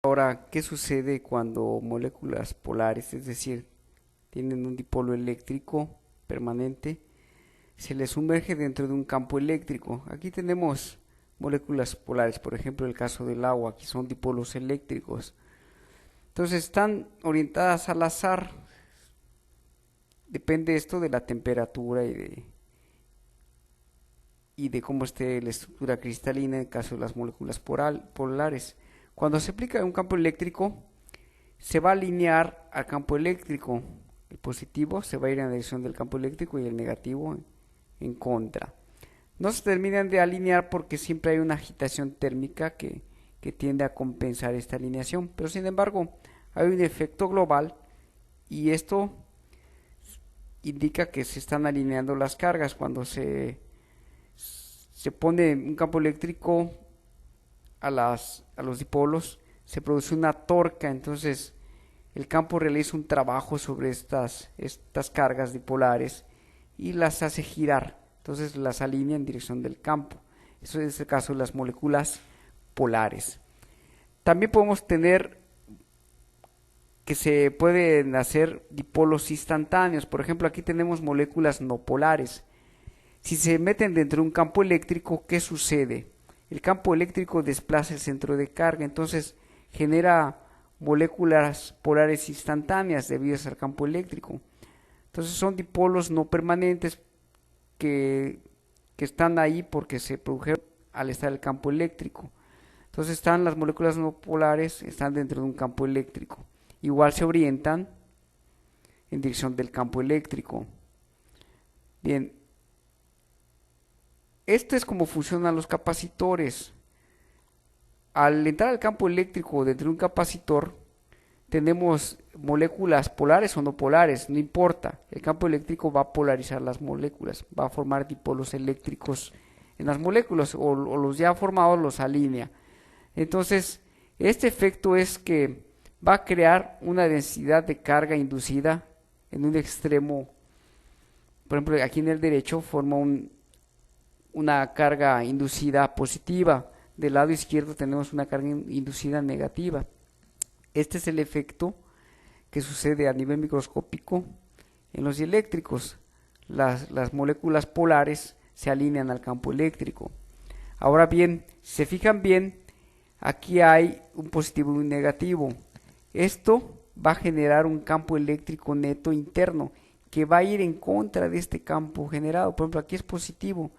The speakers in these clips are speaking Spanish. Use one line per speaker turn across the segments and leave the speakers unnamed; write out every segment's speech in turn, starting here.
Ahora, ¿qué sucede cuando moléculas polares, es decir, tienen un dipolo eléctrico permanente, se les sumerge dentro de un campo eléctrico? Aquí tenemos moléculas polares, por ejemplo, el caso del agua, aquí son dipolos eléctricos. Entonces están orientadas al azar, depende esto de la temperatura y de cómo esté la estructura cristalina en el caso de las moléculas polares. Cuando se aplica un campo eléctrico, se va a alinear al campo eléctrico. El positivo se va a ir en la dirección del campo eléctrico y el negativo en contra. No se terminan de alinear porque siempre hay una agitación térmica que tiende a compensar esta alineación, pero sin embargo hay un efecto global y esto indica que se están alineando las cargas. Cuando se pone un campo eléctrico a los dipolos, se produce una torca, entonces el campo realiza un trabajo sobre estas cargas dipolares y las hace girar, entonces las alinea en dirección del campo. Eso es el caso de las moléculas polares. También podemos tener que se pueden hacer dipolos instantáneos. Por ejemplo, aquí tenemos moléculas no polares. Si se meten dentro de un campo eléctrico, ¿qué sucede? El campo eléctrico desplaza el centro de carga, entonces genera moléculas polares instantáneas debido al campo eléctrico. Entonces son dipolos no permanentes que están ahí porque se produjeron al estar el campo eléctrico. Entonces están las moléculas no polares, están dentro de un campo eléctrico. Igual se orientan en dirección del campo eléctrico. Bien, esto es como funcionan los capacitores. Al entrar al campo eléctrico dentro de un capacitor, tenemos moléculas polares o no polares, no importa. El campo eléctrico va a polarizar las moléculas, va a formar dipolos eléctricos en las moléculas o los ya formados los alinea. Entonces, este efecto es que va a crear una densidad de carga inducida en un extremo. Por ejemplo, aquí en el derecho forma una carga inducida positiva. Del lado izquierdo tenemos una carga inducida negativa. Este es el efecto que sucede a nivel microscópico en los dieléctricos. Las moléculas polares se alinean al campo eléctrico. Ahora bien, si se fijan bien, aquí hay un positivo y un negativo. Esto va a generar un campo eléctrico neto interno que va a ir en contra de este campo generado. Por ejemplo, aquí es positivo.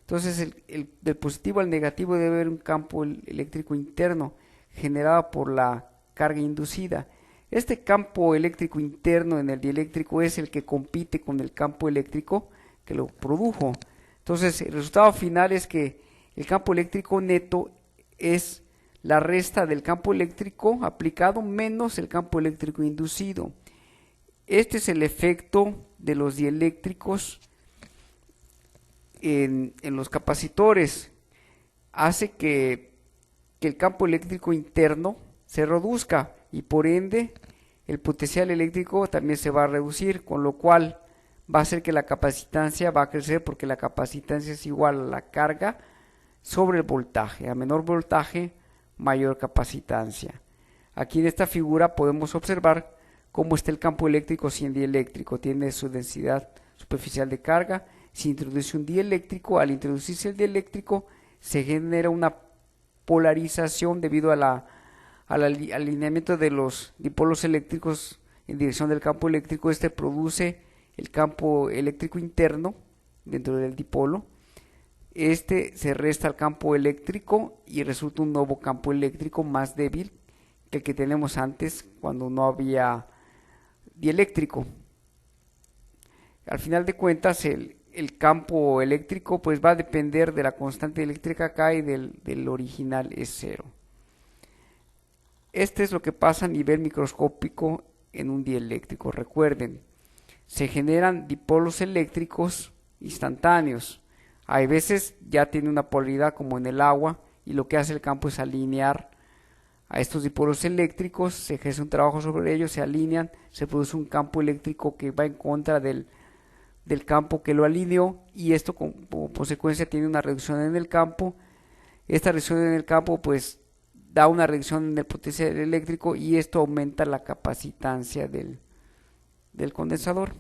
Entonces, del positivo al negativo debe haber un campo eléctrico interno generado por la carga inducida. Este campo eléctrico interno en el dieléctrico es el que compite con el campo eléctrico que lo produjo. Entonces, el resultado final es que el campo eléctrico neto es la resta del campo eléctrico aplicado menos el campo eléctrico inducido. Este es el efecto de los dieléctricos en los capacitores. Hace que el campo eléctrico interno se reduzca y por ende el potencial eléctrico también se va a reducir, con lo cual va a hacer que la capacitancia va a crecer porque la capacitancia es igual a la carga sobre el voltaje. A menor voltaje, mayor capacitancia. Aquí en esta figura podemos observar cómo está el campo eléctrico sin dieléctrico. Tiene su densidad superficial de carga. Se introduce un dieléctrico. Al introducirse el dieléctrico se genera una polarización debido al alineamiento de los dipolos eléctricos en dirección del campo eléctrico. Este produce el campo eléctrico interno dentro del dipolo. Este se resta al campo eléctrico y resulta un nuevo campo eléctrico más débil que el que tenemos antes cuando no había dieléctrico. Al final de cuentas el campo eléctrico pues va a depender de la constante eléctrica acá y del original es cero. Este es lo que pasa a nivel microscópico en un dieléctrico. Recuerden, se generan dipolos eléctricos instantáneos. Hay veces ya tiene una polaridad como en el agua y lo que hace el campo es alinear a estos dipolos eléctricos, se ejerce un trabajo sobre ellos, se alinean, se produce un campo eléctrico que va en contra del campo que lo alineó y esto como consecuencia tiene una reducción en el campo. Esta reducción en el campo pues da una reducción del potencial eléctrico y esto aumenta la capacitancia del condensador.